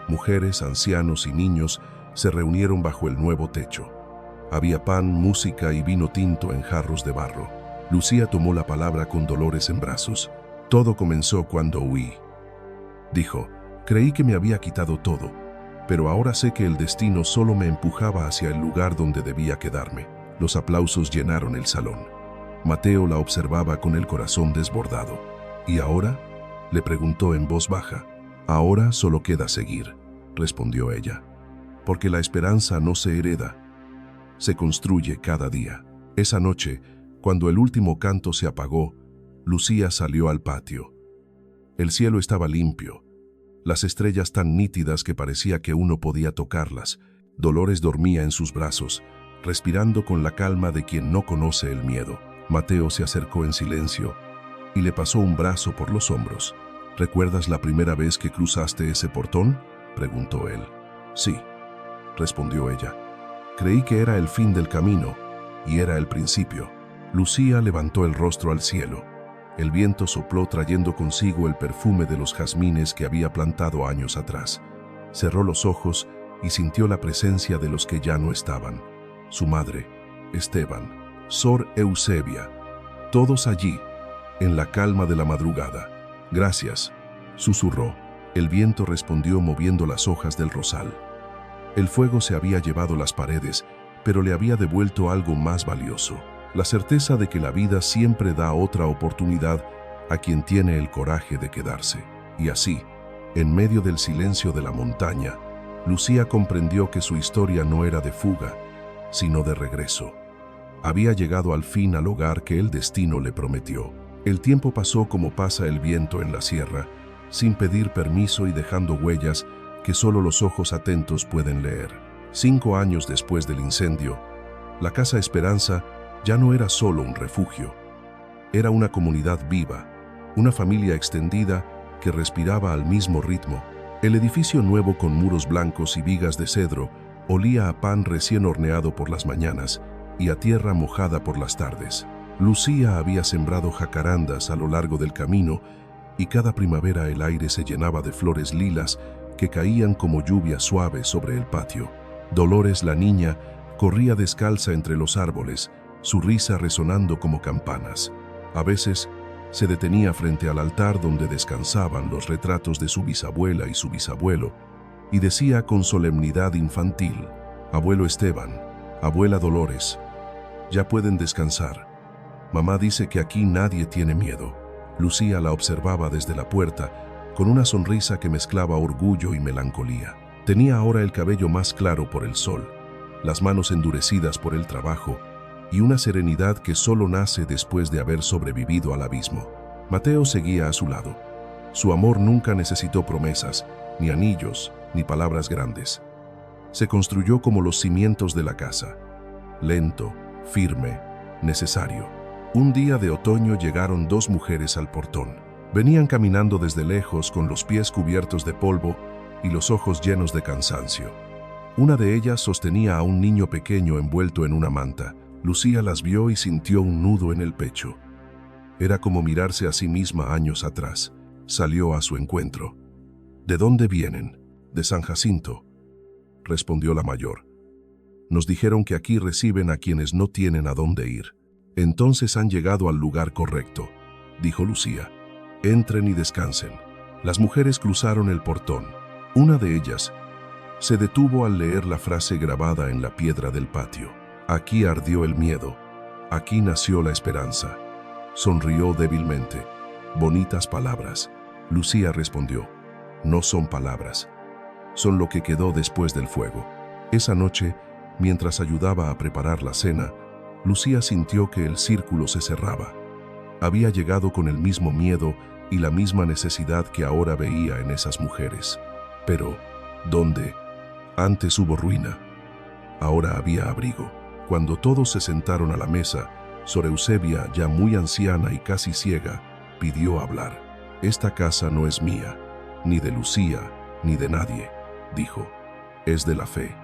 Mujeres, ancianos y niños se reunieron bajo el nuevo techo. Había pan, música y vino tinto en jarros de barro. Lucía tomó la palabra con Dolores en brazos. Todo comenzó cuando huí. Dijo, creí que me había quitado todo, pero ahora sé que el destino solo me empujaba hacia el lugar donde debía quedarme. Los aplausos llenaron el salón. Mateo la observaba con el corazón desbordado. ¿Y ahora?, le preguntó en voz baja. Ahora solo queda seguir, respondió ella, porque la esperanza no se hereda, se construye cada día. Esa noche, Cuando el último canto se apagó, Lucía salió al patio. El cielo estaba limpio, las estrellas tan nítidas que parecía que uno podía tocarlas. Dolores dormía en sus brazos, respirando con la calma de quien no conoce el miedo. Mateo se acercó en silencio y le pasó un brazo por los hombros. ¿Recuerdas la primera vez que cruzaste ese portón?, preguntó él. Sí, respondió ella. Creí que era el fin del camino, y era el principio. Lucía levantó el rostro al cielo. El viento sopló trayendo consigo el perfume de los jazmines que había plantado años atrás. Cerró los ojos y sintió la presencia de los que ya no estaban. Su madre, Esteban, Sor Eusebia, todos allí, en la calma de la madrugada. Gracias, susurró. El viento respondió moviendo las hojas del rosal. El fuego se había llevado las paredes, pero le había devuelto algo más valioso: la certeza de que la vida siempre da otra oportunidad a quien tiene el coraje de quedarse. Y así, en medio del silencio de la montaña, Lucía comprendió que su historia no era de fuga, sino de regreso. Había llegado al fin al hogar que el destino le prometió. El tiempo pasó como pasa el viento en la sierra, sin pedir permiso y dejando huellas que solo los ojos atentos pueden leer. 5 años después del incendio, la Casa Esperanza ya no era solo un refugio. Era una comunidad viva, una familia extendida que respiraba al mismo ritmo. El edificio nuevo con muros blancos y vigas de cedro olía a pan recién horneado por las mañanas y a tierra mojada por las tardes. Lucía había sembrado jacarandas a lo largo del camino y cada primavera el aire se llenaba de flores lilas que caían como lluvia suave sobre el patio. Dolores, la niña, corría descalza entre los árboles, su risa resonando como campanas. A veces se detenía frente al altar donde descansaban los retratos de su bisabuela y su bisabuelo, y decía con solemnidad infantil: «Abuelo Esteban, abuela Dolores, ya pueden descansar. Mamá dice que aquí nadie tiene miedo». Lucía la observaba desde la puerta, con una sonrisa que mezclaba orgullo y melancolía. Tenía ahora el cabello más claro por el sol, las manos endurecidas por el trabajo, y una serenidad que solo nace después de haber sobrevivido al abismo. Mateo seguía a su lado. Su amor nunca necesitó promesas, ni anillos, ni palabras grandes. Se construyó como los cimientos de la casa, lento, firme, necesario. Un día de otoño llegaron 2 mujeres al portón. Venían caminando desde lejos con los pies cubiertos de polvo y los ojos llenos de cansancio. Una de ellas sostenía a un niño pequeño envuelto en una manta. Lucía las vio y sintió un nudo en el pecho. Era como mirarse a sí misma años atrás. Salió a su encuentro. «¿De dónde vienen?» «De San Jacinto», respondió la mayor. «Nos dijeron que aquí reciben a quienes no tienen a dónde ir». «Entonces han llegado al lugar correcto», dijo Lucía. «Entren y descansen». Las mujeres cruzaron el portón. Una de ellas se detuvo al leer la frase grabada en la piedra del patio. «Aquí ardió el miedo, aquí nació la esperanza». Sonrió débilmente. «Bonitas palabras». Lucía respondió: «No son palabras, son lo que quedó después del fuego». Esa noche, mientras ayudaba a preparar la cena, Lucía sintió que el círculo se cerraba. Había llegado con el mismo miedo y la misma necesidad que ahora veía en esas mujeres. Pero, ¿dónde? Antes hubo ruina, ahora había abrigo. Cuando todos se sentaron a la mesa, Sor Eusebia, ya muy anciana y casi ciega, pidió hablar. «Esta casa no es mía, ni de Lucía, ni de nadie», dijo. «Es de la fe.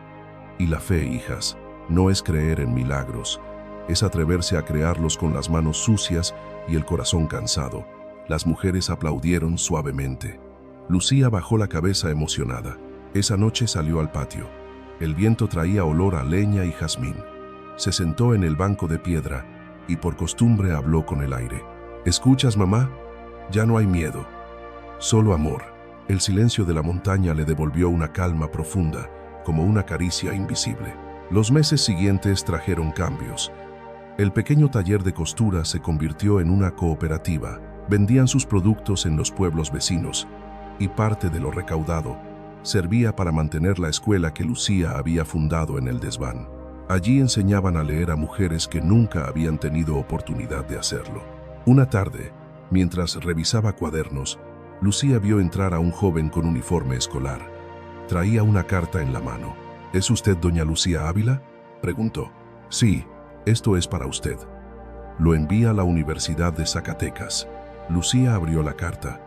Y la fe, hijas, no es creer en milagros, es atreverse a crearlos con las manos sucias y el corazón cansado». Las mujeres aplaudieron suavemente. Lucía bajó la cabeza emocionada. Esa noche salió al patio. El viento traía olor a leña y jazmín. Se sentó en el banco de piedra y por costumbre habló con el aire. «¿Escuchas, mamá? Ya no hay miedo, solo amor». El silencio de la montaña le devolvió una calma profunda, como una caricia invisible. Los meses siguientes trajeron cambios. El pequeño taller de costura se convirtió en una cooperativa. Vendían sus productos en los pueblos vecinos, y parte de lo recaudado servía para mantener la escuela que Lucía había fundado en el desván. Allí enseñaban a leer a mujeres que nunca habían tenido oportunidad de hacerlo. Una tarde, mientras revisaba cuadernos, Lucía vio entrar a un joven con uniforme escolar. Traía una carta en la mano. ¿Es usted doña Lucía Ávila?, preguntó. Sí, esto es para usted. Lo envía a la Universidad de Zacatecas. Lucía abrió la carta.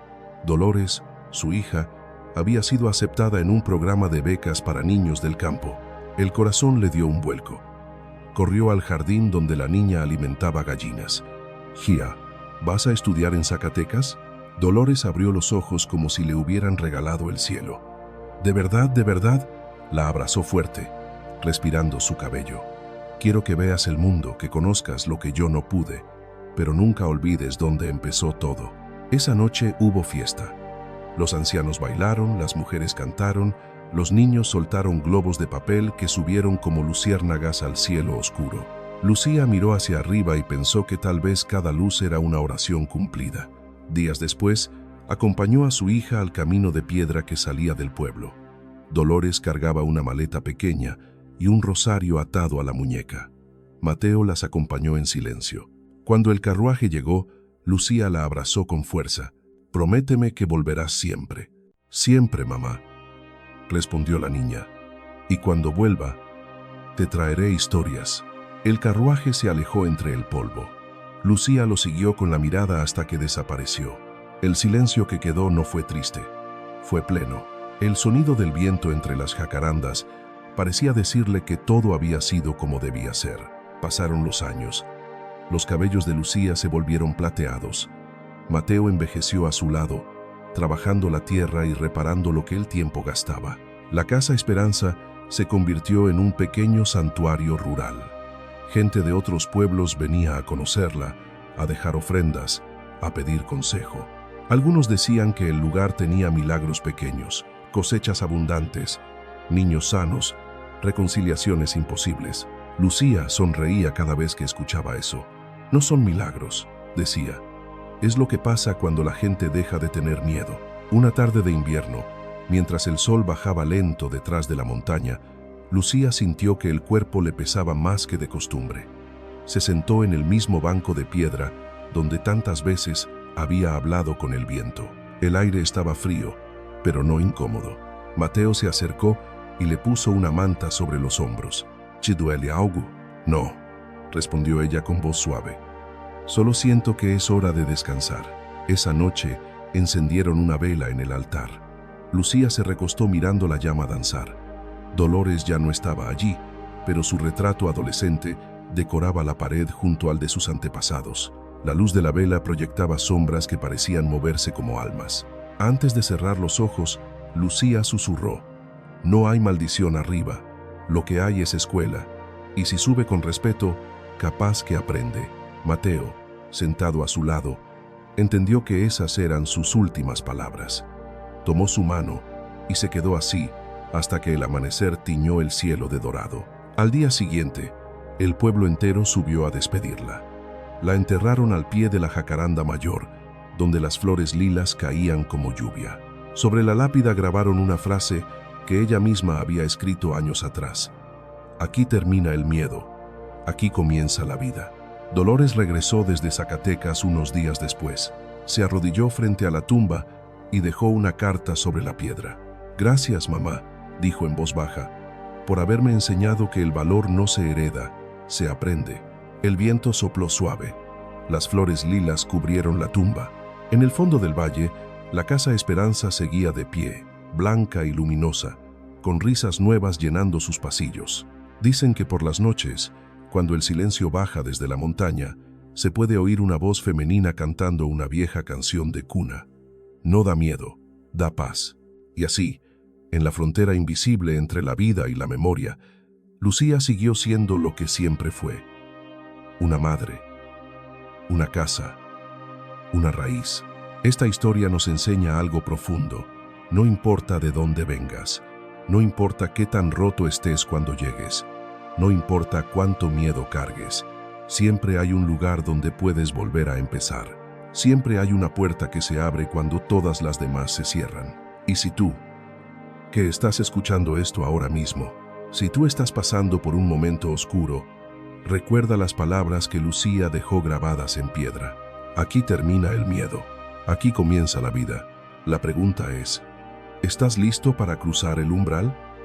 Dolores, su hija, había sido aceptada en un programa de becas para niños del campo. El corazón le dio un vuelco. Corrió al jardín donde la niña alimentaba gallinas. Gia, ¿vas a estudiar en Zacatecas? Dolores abrió los ojos como si le hubieran regalado el cielo. ¿De verdad, de verdad? La abrazó fuerte, respirando su cabello. Quiero que veas el mundo, que conozcas lo que yo no pude, pero nunca olvides dónde empezó todo. Esa noche hubo fiesta. Los ancianos bailaron, las mujeres cantaron, los niños soltaron globos de papel que subieron como luciérnagas al cielo oscuro. Lucía miró hacia arriba y pensó que tal vez cada luz era una oración cumplida. Días después, acompañó a su hija al camino de piedra que salía del pueblo. Dolores cargaba una maleta pequeña y un rosario atado a la muñeca. Mateo las acompañó en silencio. Cuando el carruaje llegó, Lucía la abrazó con fuerza. «Prométeme que volverás siempre». «Siempre, mamá», respondió la niña. «Y cuando vuelva, te traeré historias». El carruaje se alejó entre el polvo. Lucía lo siguió con la mirada hasta que desapareció. El silencio que quedó no fue triste, fue pleno. El sonido del viento entre las jacarandas parecía decirle que todo había sido como debía ser. Pasaron los años. Los cabellos de Lucía se volvieron plateados. Mateo envejeció a su lado, trabajando la tierra y reparando lo que el tiempo gastaba. La Casa Esperanza se convirtió en un pequeño santuario rural. Gente de otros pueblos venía a conocerla, a dejar ofrendas, a pedir consejo. Algunos decían que el lugar tenía milagros pequeños, cosechas abundantes, niños sanos, reconciliaciones imposibles. Lucía sonreía cada vez que escuchaba eso. No son milagros, decía. Es lo que pasa cuando la gente deja de tener miedo. Una tarde de invierno, mientras el sol bajaba lento detrás de la montaña, Lucía sintió que el cuerpo le pesaba más que de costumbre. Se sentó en el mismo banco de piedra donde tantas veces había hablado con el viento. El aire estaba frío, pero no incómodo. Mateo se acercó y le puso una manta sobre los hombros. «¿Te duele algo?» «No», respondió ella con voz suave. «Solo siento que es hora de descansar». Esa noche encendieron una vela en el altar. Lucía se recostó mirando la llama danzar. Dolores ya no estaba allí, pero su retrato adolescente decoraba la pared junto al de sus antepasados. La luz de la vela proyectaba sombras que parecían moverse como almas. Antes de cerrar los ojos, Lucía susurró: «No hay maldición arriba, lo que hay es escuela, y si sube con respeto, capaz que aprende». Mateo, sentado a su lado, entendió que esas eran sus últimas palabras. Tomó su mano y se quedó así hasta que el amanecer tiñó el cielo de dorado. Al día siguiente, el pueblo entero subió a despedirla. La enterraron al pie de la jacaranda mayor, donde las flores lilas caían como lluvia. Sobre la lápida grabaron una frase que ella misma había escrito años atrás: «Aquí termina el miedo, aquí comienza la vida». Dolores regresó desde Zacatecas unos días después. Se arrodilló frente a la tumba y dejó una carta sobre la piedra. «Gracias, mamá», dijo en voz baja, «por haberme enseñado que el valor no se hereda, se aprende». El viento sopló suave. Las flores lilas cubrieron la tumba. En el fondo del valle, la Casa Esperanza seguía de pie, blanca y luminosa, con risas nuevas llenando sus pasillos. Dicen que por las noches, cuando el silencio baja desde la montaña, se puede oír una voz femenina cantando una vieja canción de cuna. No da miedo, da paz. Y así, en la frontera invisible entre la vida y la memoria, Lucía siguió siendo lo que siempre fue: una madre, una casa, una raíz. Esta historia nos enseña algo profundo. No importa de dónde vengas, no importa qué tan roto estés cuando llegues, no importa cuánto miedo cargues, siempre hay un lugar donde puedes volver a empezar. Siempre hay una puerta que se abre cuando todas las demás se cierran. Y si tú, que estás escuchando esto ahora mismo, Si tú estás pasando por un momento oscuro, recuerda las palabras que Lucía dejó grabadas en piedra. Aquí termina el miedo. Aquí comienza la vida. La pregunta es, ¿estás listo para cruzar el umbral?